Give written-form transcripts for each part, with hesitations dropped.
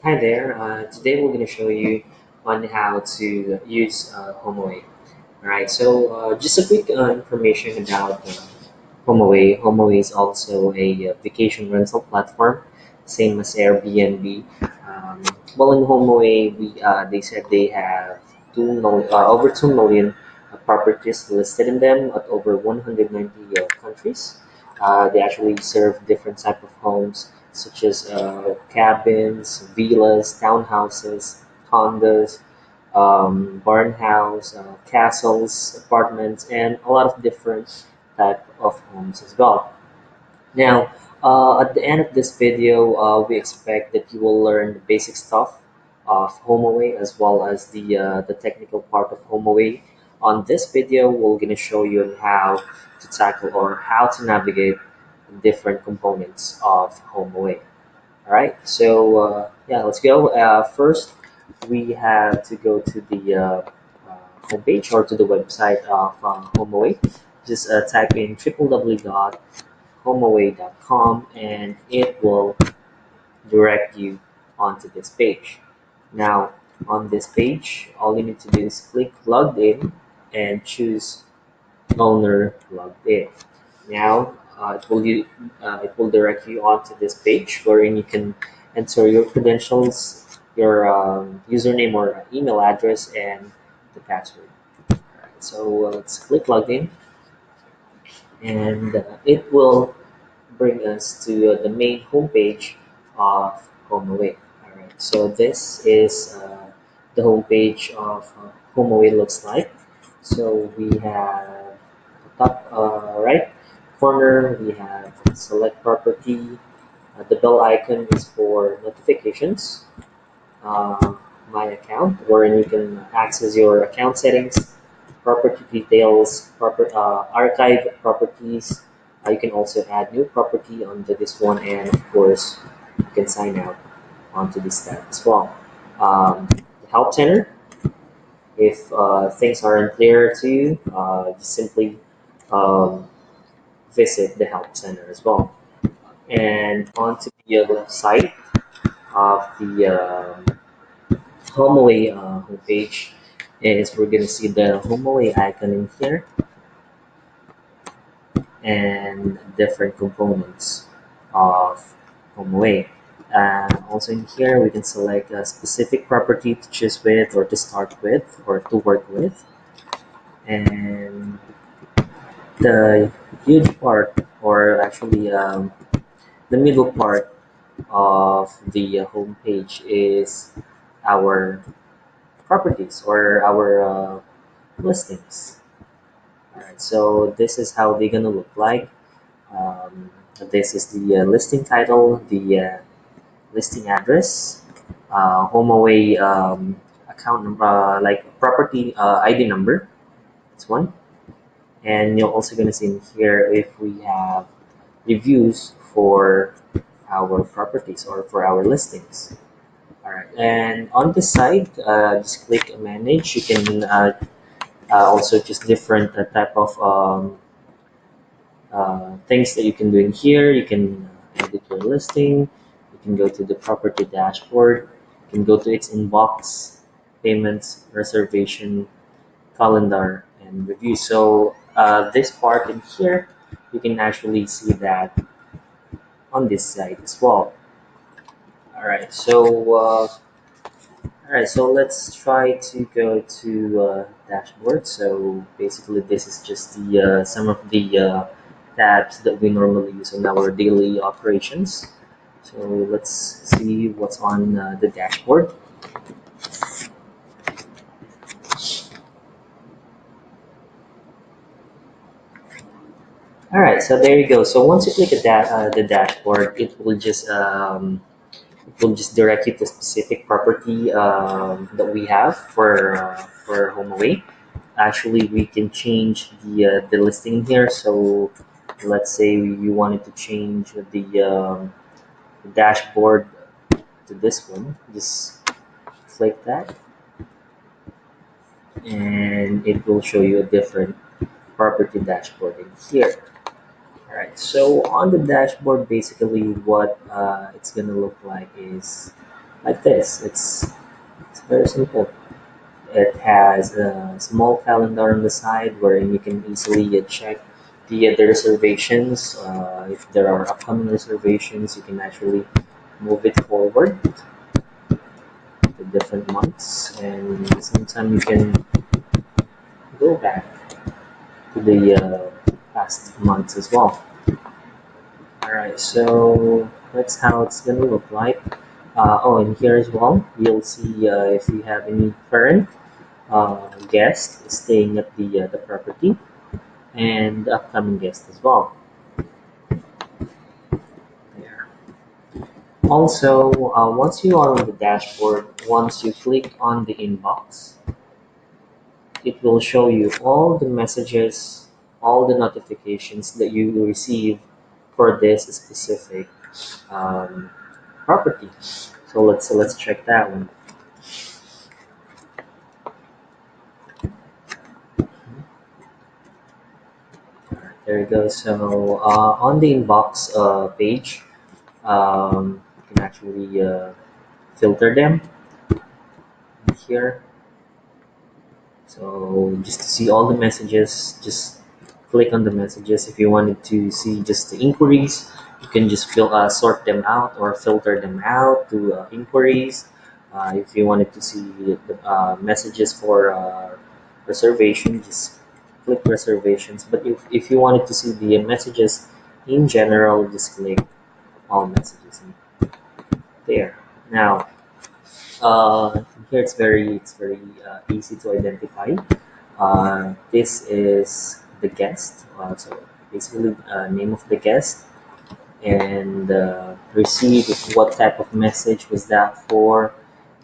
Hi there. Today we're going to show you on how to use Homeaway. All right. So just a quick information about Homeaway. Homeaway is also a vacation rental platform, same as Airbnb. Um, well, in Homeaway, they said they have over 2 million properties listed in them at over 190 countries. They actually serve different type of homes such as cabins, villas, townhouses, condos, barn house, castles, apartments, and a lot of different type of homes as well. Now, at the end of this video, we expect that you will learn the basic stuff of HomeAway as well as the technical part of HomeAway. On this video, we're going to show you on how to tackle or how to navigate different components of HomeAway. All right, so yeah, let's go. First, we have to go to the homepage or to the website of HomeAway. Just type in www.homeaway.com and it will direct you onto this page. Now, on this page, all you need to do is click logged in and choose owner logged in. Now, it will direct you onto this page wherein you can enter your credentials, your username or email address, and the password. Alright, so let's click login, and it will bring us to the main homepage of HomeAway. Alright, so this is the homepage of HomeAway looks like. So we have top right corner, we have select property. The bell icon is for notifications. Uh, my account, wherein you can access your account settings, property details, archive properties. You can also add new property onto this one, and of course, you can sign out onto this tab as well. The help center, if things aren't clear to you, just simply um, visit the help center as well. And onto the left side of the HomeAway homepage is we're gonna see the HomeAway icon in here and different components of HomeAway. And also in here we can select a specific property to choose with or to start with or to work with. And the huge part, or actually the middle part of the home page is our properties or our listings. All right, so this is how they're gonna look like. Um, this is the listing title, the listing address, HomeAway account number, like property ID number. That's one, and you're also gonna see in here if we have reviews for our properties or for our listings. All right, and on the side, just click manage. You can also just different type of things that you can do in here. You can edit your listing. You can go to the property dashboard. You can go to its inbox, payments, reservation, calendar, and review. So this part in here, you can actually see that on this side as well. All right, so let's try to go to dashboard. So basically, this is just the some of the tabs that we normally use in our daily operations. So let's see what's on the dashboard. All right, so there you go. So once you click the dashboard, it will just direct you to specific property that we have for HomeAway. Actually, we can change the listing here. So let's say you wanted to change the dashboard to this one. Just click that, and it will show you a different property dashboard in here. All right. So on the dashboard, basically what it's gonna look like is like this. It's very simple. It has a small calendar on the side wherein you can easily check the reservations. If there are upcoming reservations, you can actually move it forward to different months, and sometimes you can go back to the past months as well. All right, so that's how it's gonna look like. Oh, and here as well, you'll see if you have any current guests staying at the property and the upcoming guests as well. There. Also, once you are on the dashboard, once you click on the inbox, it will show you all the messages, all the notifications that you receive for this specific um, property. So let's check that one. There you go. So on the inbox page, you can actually filter them here. So just to see all the messages, just click on the messages. If you wanted to see just the inquiries, you can just sort them out or filter them out to inquiries. If you wanted to see the messages for reservation, just click reservations. But if you wanted to see the messages in general, just click all messages there. Now, here it's very easy to identify. This is the guest. So basically, name of the guest and receive what type of message was that for.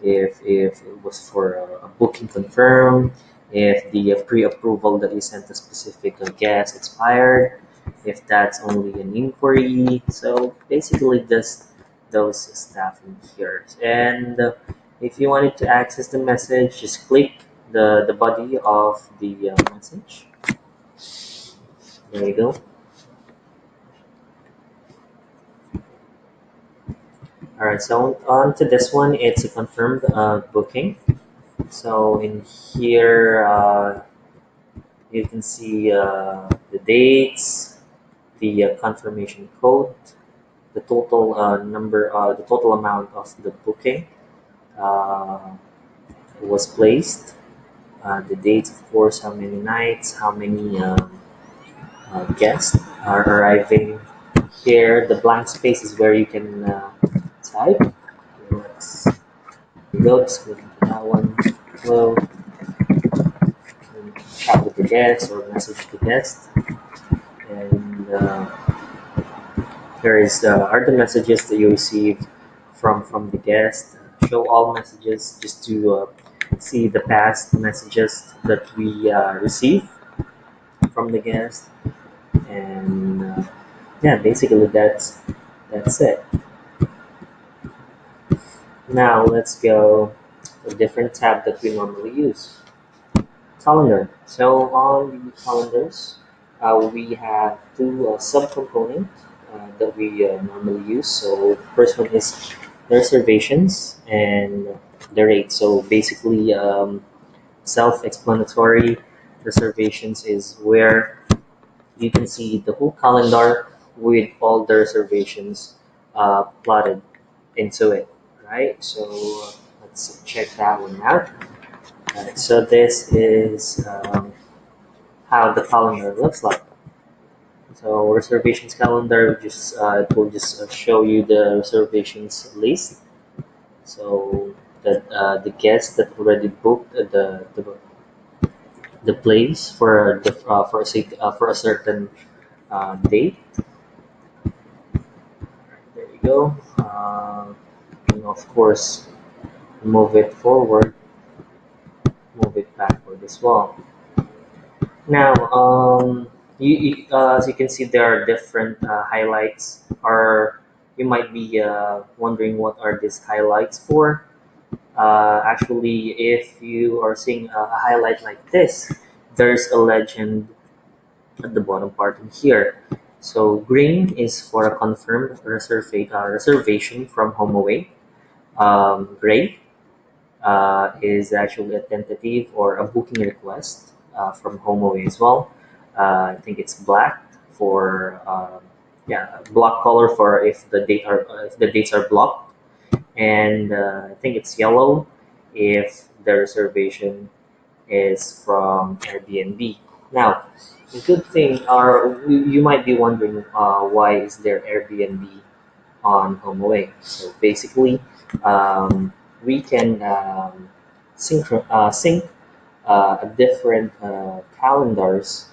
If it was for a booking confirmed, if the pre-approval that you sent a specific guest expired, if that's only an inquiry. So basically, just those stuff in here. And if you wanted to access the message, just click the body of the message. There you go. All right, so on to this one, it's a confirmed booking. So in here, you can see the dates, the confirmation code, the total the total amount of the booking uh, was placed, the dates, of course, how many nights, how many guests are arriving. Here, the blank space is where you can type. Let's go, just click into that one. Hello, and chat with the guest or message the guest. And here is are the messages that you received from the guest. Show all messages just to see the past messages that we received from the guest. And yeah, basically that's it. Now let's go to a different tab that we normally use. Calendar. So on the calendars, we have two subcomponents that we normally use. So the first one is the reservations and the rate. So basically, self-explanatory. Reservations is where you can see the whole calendar with all the reservations plotted into it, right? So let's check that one out. Alright, so this is how the calendar looks like. So reservations calendar just it will just show you the reservations list. So that the guests that already booked the place for a certain date. There you go. And of course, move it forward, move it backward as well. Now, as you can see, there are different highlights, or you might be wondering what are these highlights for. Actually, if you are seeing a highlight like this, there's a legend at the bottom part in here. So green is for a confirmed reservation from Homeaway. Gray is actually a tentative or a booking request from Homeaway as well. I think it's black for yeah, block color for if the dates are blocked, and I think it's yellow if the reservation is from Airbnb. Now, the good thing are you might be wondering why is there Airbnb on HomeAway? So basically, um, we can sync different calendars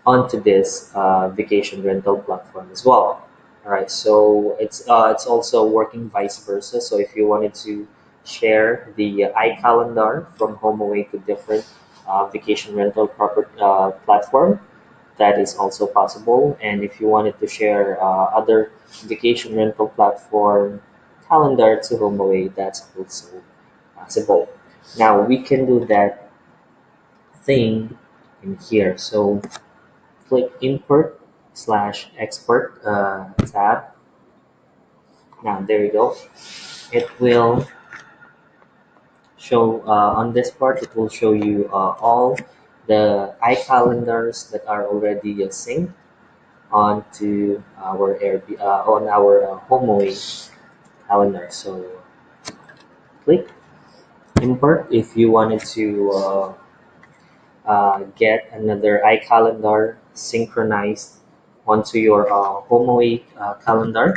onto this vacation rental platform as well. All right, so it's also working vice versa. So if you wanted to share the iCalendar from HomeAway to different vacation rental platform, that is also possible. And if you wanted to share other vacation rental platform calendar to HomeAway, that's also possible. Now we can do that thing in here. So click import slash export tab. Now there you go. It will show on this part. It will show you all the iCalendars that are already synced onto our on our HomeAway calendar. So click import if you wanted to get another iCalendar synchronized onto your HomeAway calendar.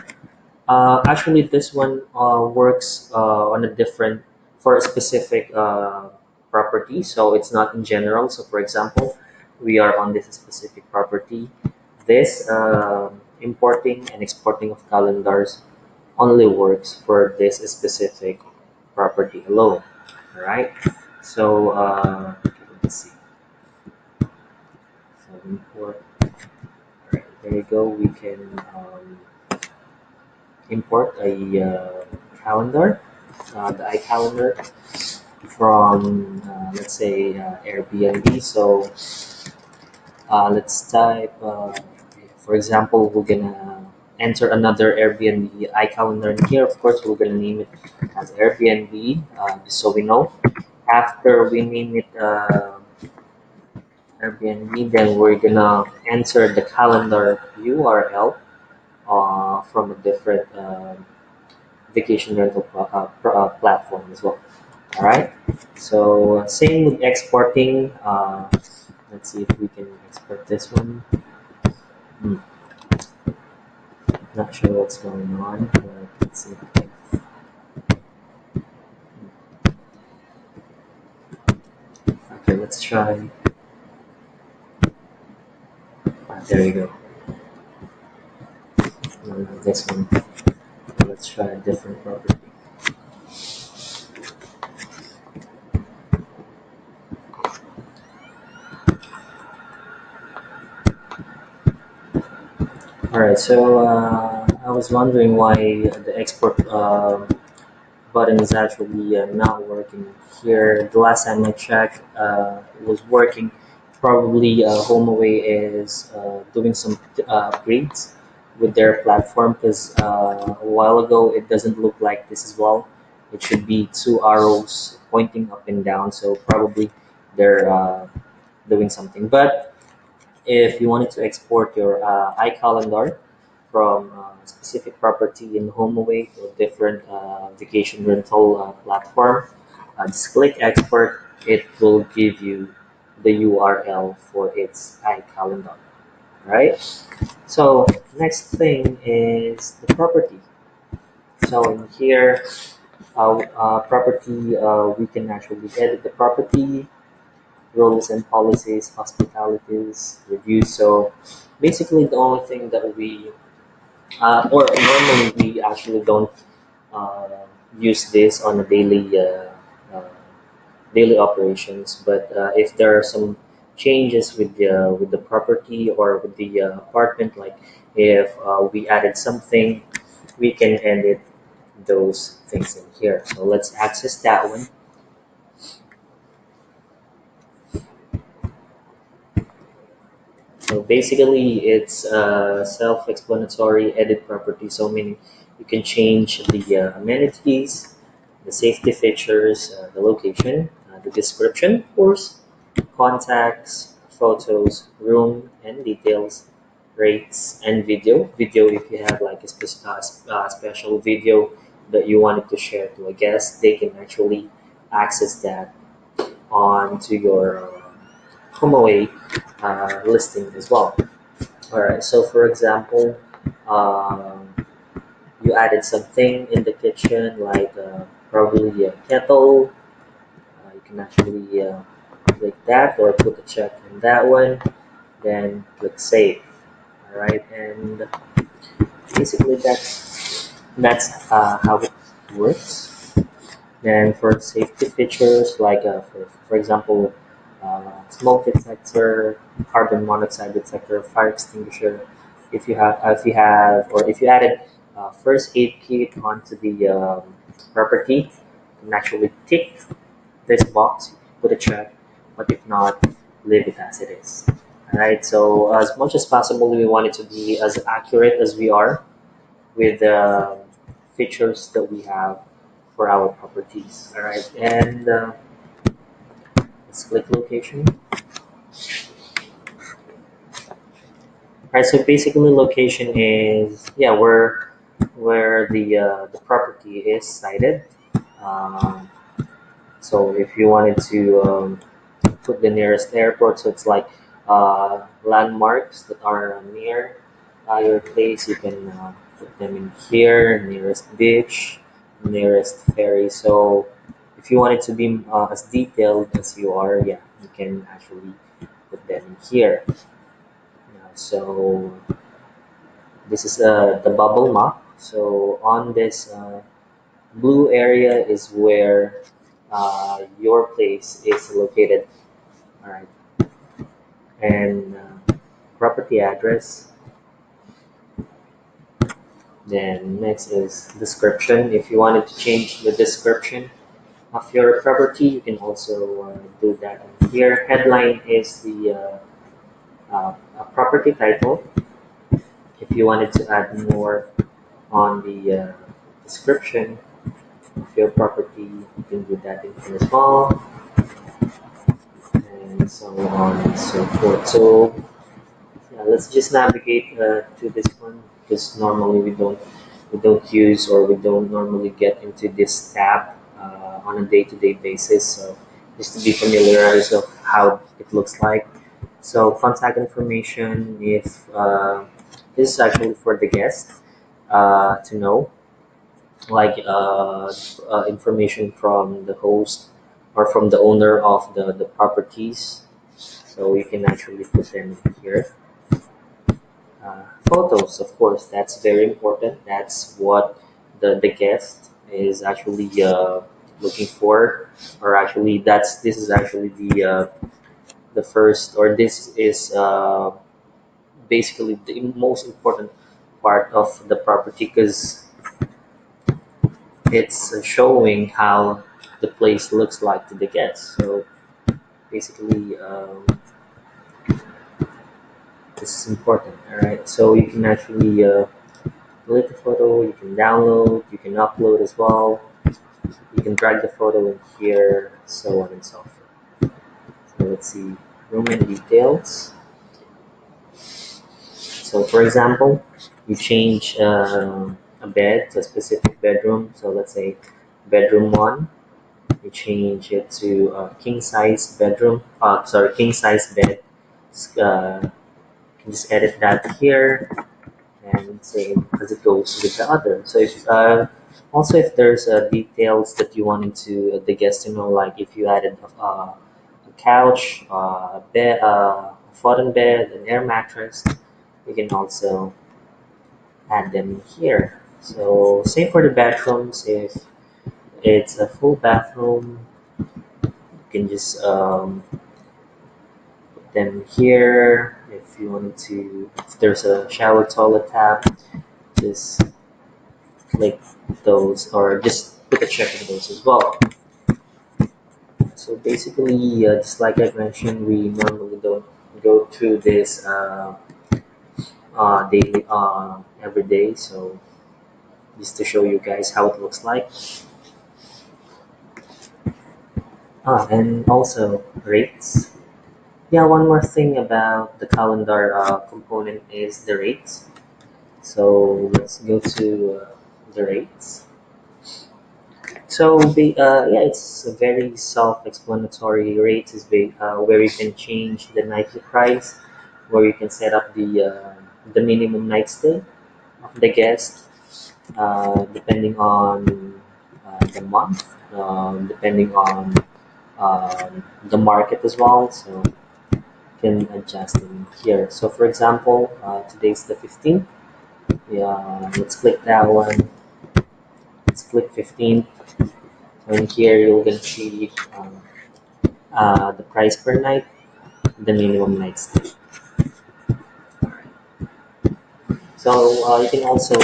Actually, this one works on a different for a specific property, so it's not in general. So, for example, we are on this specific property. This importing and exporting of calendars only works for this specific property alone. All right. So let's see. So import. All right. There you go. We can import a calendar, the iCalendar from let's say Airbnb. So let's type, for example, we're gonna enter another Airbnb iCalendar in here. Of course, we're gonna name it as Airbnb, just so we know. After we name it Airbnb, then we're gonna enter the calendar URL from a different vacation rental platform as well. All right. So same with exporting. Let's see if we can export this one. Hmm, not sure what's going on. But let's see. Okay, let's try. There you go. This one. Let's try a different property. All right. So I was wondering why the export button is actually not working here. The last time I checked, it was working. Probably HomeAway is doing some upgrades with their platform because a while ago it doesn't look like this as well. It should be two arrows pointing up and down, so probably they're doing something. But if you wanted to export your iCalendar from a specific property in HomeAway to a different vacation rental platform, just click export. It will give you the URL for its iCalendar. Right? So next thing is the property. So in here, property, we can actually edit the property, rules and policies, hospitalities, reviews. So basically, the only thing that we or normally we actually don't uh, use this on a daily operations. But if there are some changes with the property or with the apartment, like if we added something, we can edit those things in here. So let's access that one. So basically, it's self-explanatory edit property. So meaning you can change the amenities, the safety features, the location, the description, of course, contacts, photos, room and details, rates, and video. Video, if you have like a special video that you wanted to share to a guest, they can actually access that onto your HomeAway listing as well. All right. So, for example, um, you added something in the kitchen, like probably a kettle. You can actually click that or put a check on that one. Then click save. All right, and basically that's how it works. Then for safety features like for example, smoke detector, carbon monoxide detector, fire extinguisher. If you added first aid kit onto the property, you can actually tick this box, put a check, but if not, leave it as it is. All right. So as much as possible, we want it to be as accurate as we are with the features that we have for our properties. All right, and let's click location. All right, so basically, location is yeah where the property is sited. Um, so if you wanted to put the nearest airport, so it's like landmarks that are near your place. You can put them in here, nearest beach, nearest ferry. So if you want it to be as detailed as you are, yeah, you can actually put them in here. So this is the bubble map. So on this blue area is where your place is located. All right, and property address. Then next is description. If you wanted to change the description of your property, you can also do that here. Headline is the property title. If you wanted to add more on the description of your property, you can do that in here as well, and so on and so forth. So yeah, let's just navigate to this one because normally we don't use or we don't normally get into this tab on a day-to-day basis. So just to be familiarized of how it looks like. So contact information. If this is actually for the guest to know, like information from the host or from the owner of the properties. So you can actually put them here. Photos, of course, that's very important. That's what the guest is actually looking for, or actually this is actually the first, or this is basically the most important part of the property because it's showing how the place looks like to the guest. So basically, this is important. All right, so you can actually delete the photo, you can download, you can upload as well. You can drag the photo in here, so on and so forth. So let's see, room and details. So for example, you change a bed to a specific bedroom. So let's say bedroom one, you change it to a king size bedroom. Sorry, king size bed. You can just edit that here and same as it goes with the other. So if also if there's details that you wanted to the guest to know, like if you added a couch, a bed, a futon bed, an air mattress, you can also add them here. So same for the bathrooms. If it's a full bathroom, you can just put them here. If you wanted to, if there's a shower toilet tab, just click those or just put a check in those as well. So basically, just like I mentioned, we normally don't go through this daily every day. So just to show you guys how it looks like. And also rates. Yeah, one more thing about the calendar component is the rates. So let's go to the rates. Yeah, it's a very self-explanatory. Rates is where you can change the nightly price, where you can set up the minimum night stay of the guest, depending on the month, depending on the market as well. So you can adjust in here. So for example, today's the 15th. Yeah, let's click that one. Let's click 15th. And here you're gonna see the price per night, the minimum night stay. So you can also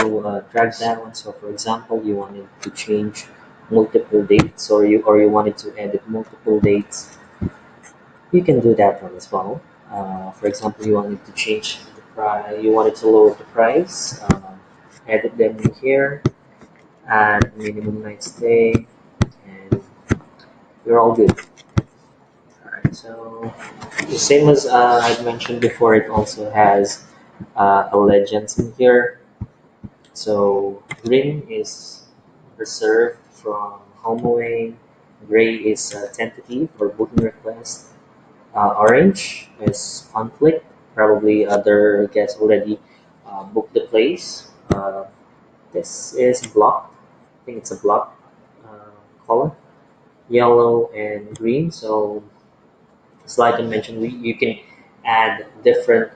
drag that one. So for example, you wanted to change multiple dates, or you wanted to edit multiple dates, you can do that one as well. For example, you wanted to change the price, you wanted to lower the price, edit them in here, add minimum night stay, and you're all good. Alright, so the same as I mentioned before, it also has a legends in here. So green is reserved from Homeaway, gray is tentative or booking request, orange is conflict. Probably other guests already booked the place. This is block. I think it's a block color. Yellow and green. So, it's like I mentioned, you can add different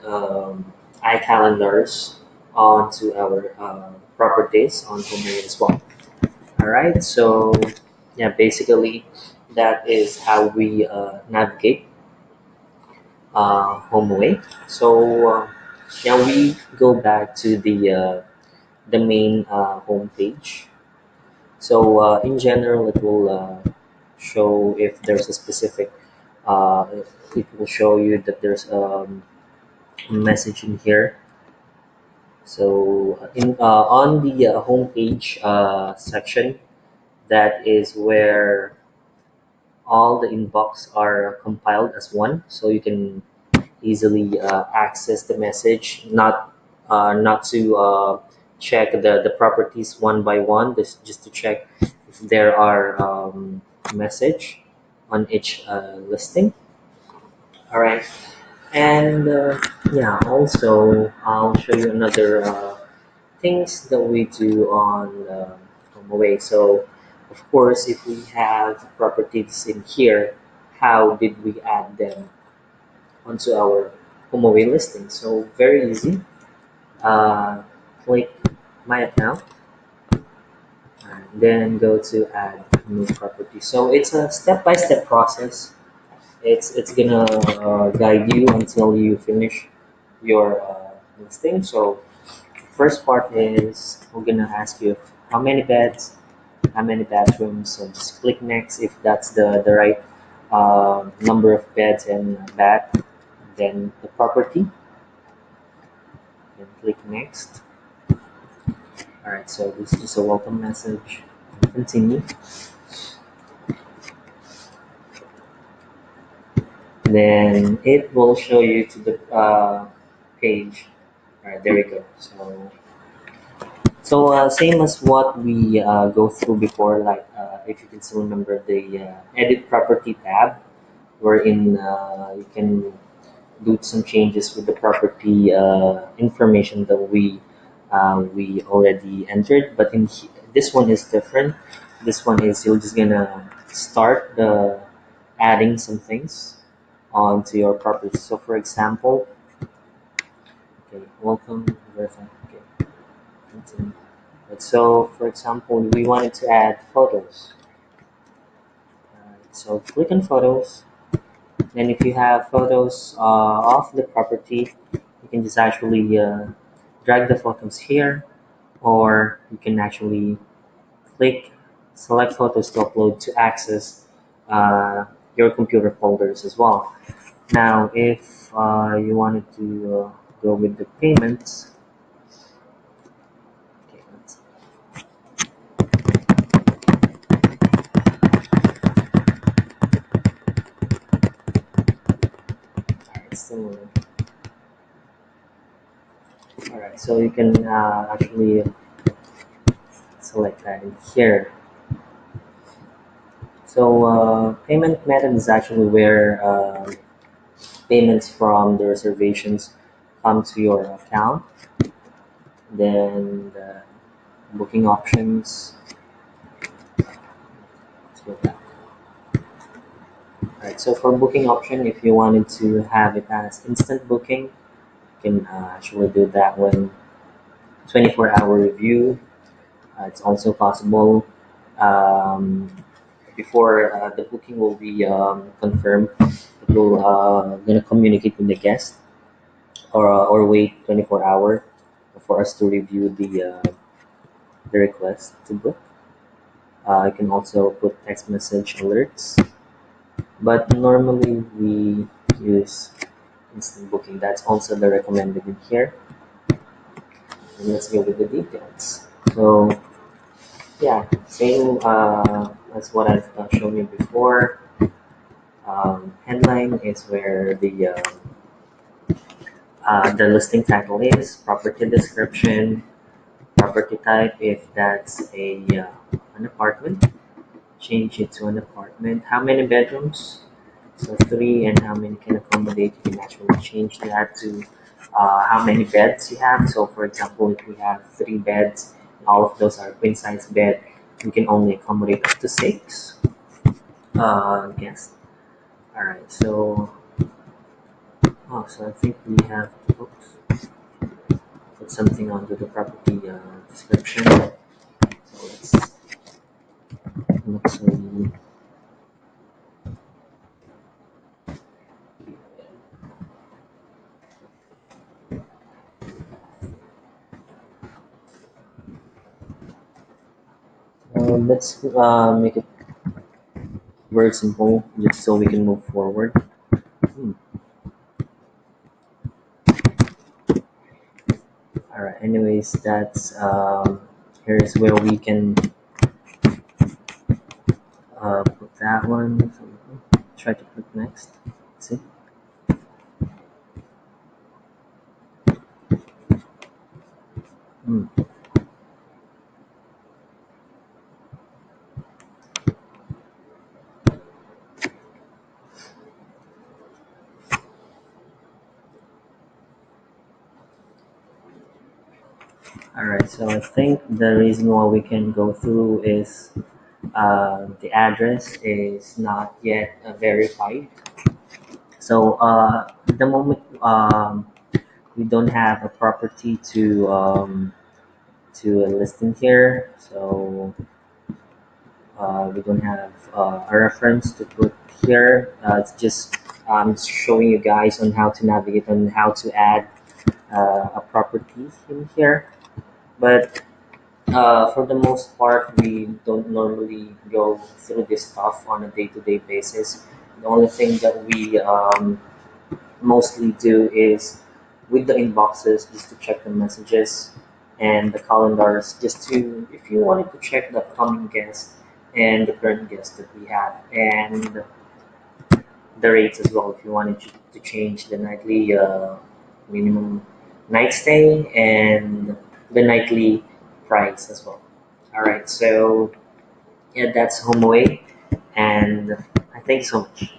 eye calendars onto our properties on Homeaway as well. All right. So, yeah, basically, that is how we navigate Homeaway. So now we go back to the main home page. So in general, it will show if there's a specific. It will show you that there's a message in here. So on the home page section, that is where all the inbox are compiled as one. So you can easily access the message, not to check the properties one by one, just to check if there are message on each listing. All right, and yeah, also I'll show you another things that we do on the way. So, of course, if we have properties in here, how did we add them onto our HomeAway listing? So very easy. Uh, Click my account and then go to add new property. So it's a step-by-step process. It's gonna guide you until you finish your listing. So first part is we're gonna ask you how many beds, how many bathrooms. So just click next if that's the right number of beds and bath. Then the property, then click next. All right, so this is just a welcome message. Continue. Then it will show you to the page. All right, there we go. So same as what we go through before, like if you can still remember the edit property tab, wherein you can do some changes with the property information that we already entered. But this one is different. This one is you're just gonna start the adding some things onto your property. So for example, okay, welcome, verify. Okay, continue. Right, so for example, we wanted to add photos. So click on photos. And if you have photos of the property, you can just actually drag the photos here, or you can actually click select photos to upload to access your computer folders as well. Now, if you wanted to go with the payments, okay, So you can actually select that in here. So payment method is actually where payments from the reservations come to your account. Then the booking options. Let's go back. Alright, so for booking option, if you wanted to have it as instant booking, you can actually do that one. 24-hour review. It's also possible um, before the booking will be confirmed. It will gonna communicate with the guest or wait 24 hours for us to review the request to book. You can also put text message alerts, but normally we use instant booking. That's also the recommended in here. And let's go with the details. So yeah, same as what I've shown you before. Headline is where the listing title is, property description, property type if that's an apartment, change it to an apartment. How many bedrooms? So three, and how many can accommodate? You can actually change that to how many beds you have. So for example, if we have three beds, and all of those are queen size bed, we can only accommodate up to six guests. All right, so I think we have to put something onto the property description. So let's look. Let's make it very simple, just so we can move forward. Hmm. All right. Anyways, that's here's where we can put that one. So try to put next. See. Hmm. All right. So I think the reason why we can go through is the address is not yet verified. So at the moment we don't have a property to a listing here. So we don't have a reference to put here. It's just showing you guys on how to navigate and how to add a property in here. But for the most part, we don't normally go through this stuff on a day-to-day basis. The only thing that we mostly do is with the inboxes just to check the messages and the calendars just to if you wanted to check the upcoming guests and the current guests that we have and the rates as well if you wanted to change the nightly minimum night stay and the nightly price as well. All right, so yeah, that's Homeaway, and I thank you so much.